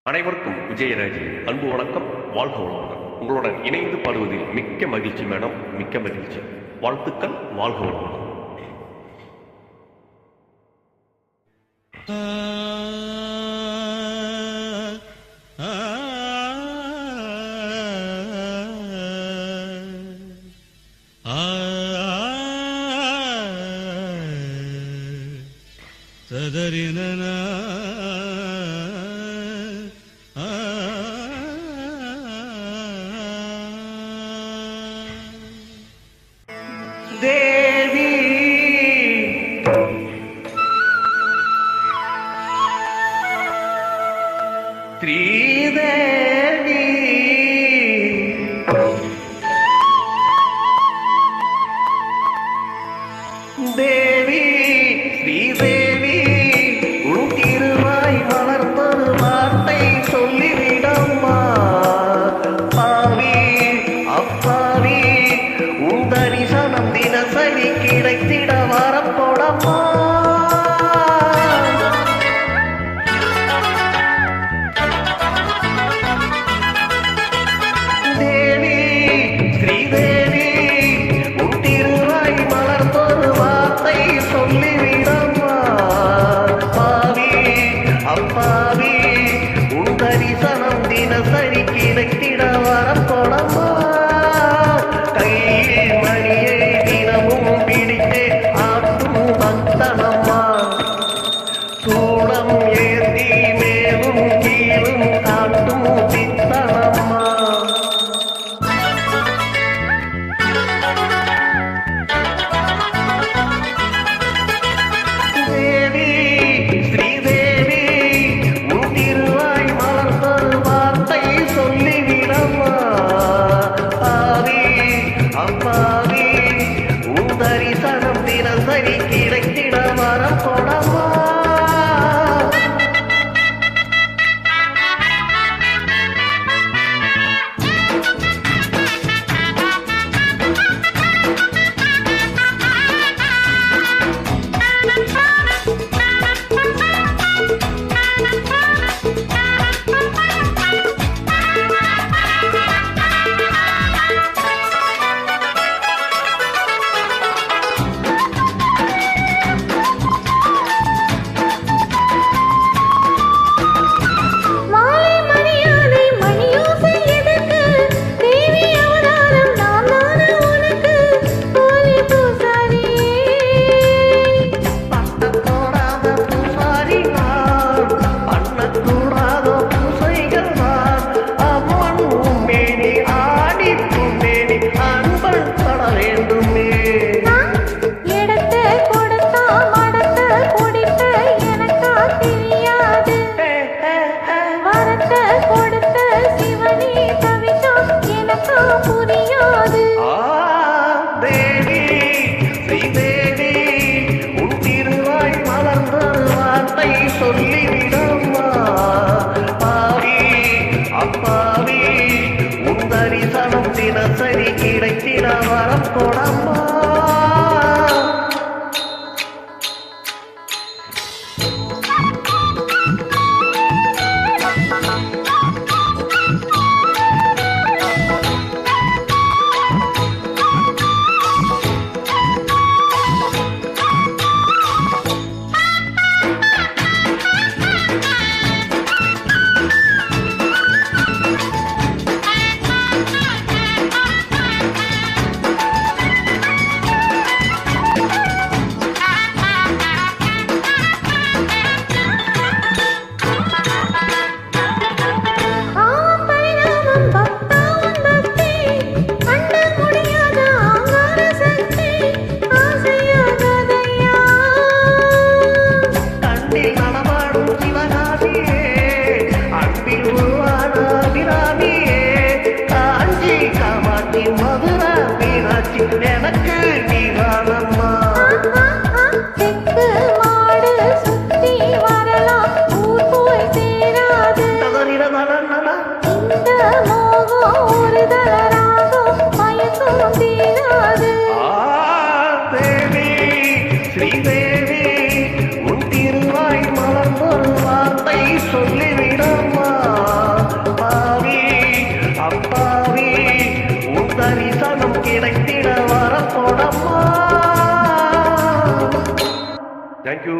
அனைவருக்கும் விஜயராஜின் அன்பு வணக்கம். வாழ்க வளமுடன். உங்களுடன் இணைந்து பாடுவதில் மிக்க மகிழ்ச்சி மேடம், மிக்க மகிழ்ச்சி. வாழ்த்துக்கள். வாழ்க வளமுடன். சதரின தேவி ஸ்ரீதேவி தேவி ஸ்ரீதேவி உன் திருவாய் வளர்ப்பது வார்த்தை சொல்லிவிடம்மா. பாவி அப்பாவி உன் தரிசனம் தினசரி கிடைத்திட வரப்போடம்மா. தேவி ஸ்ரீதேவி உன் திருவாய் மலர்ந்தொரு வார்த்தை சொல்லிவிடம்மா. பாவி அப்பாவி உன் தரிசனம் தினசரி கிடைத்திட வரப்போடம்மா. கையில் மணியை தினமும் பிடித்து ஆட்டும் பக்தனம்மா. சூடம் ஏந்தி மேலும் கீழும் காட்டும் சித்தனம்மா. தேவி ஸ்ரீதேவி உன் திருவாய் மலர்ந்தொரு வார்த்தை சொல்லிவிடம்மா. பாவி அப்பாவி உன் தரிசனம் தினசரி கிடைத்திட வரப்போடம்மா. சொல்லிவிடம்மா. பாவி அப்பாவி உன் தரிசனம் தினசரி கிடைத்திட வரப்போடம்மா. எனக்கு நீதானம்மா. தேவி ஸ்ரீதேவி உன் திருவாய் மலர்ந்தொரு வார்த்தை சொல்லிவிடம்மா. தரிசனம் கிடைத்திட வரப்போடம்மா. தேங்க்யூ.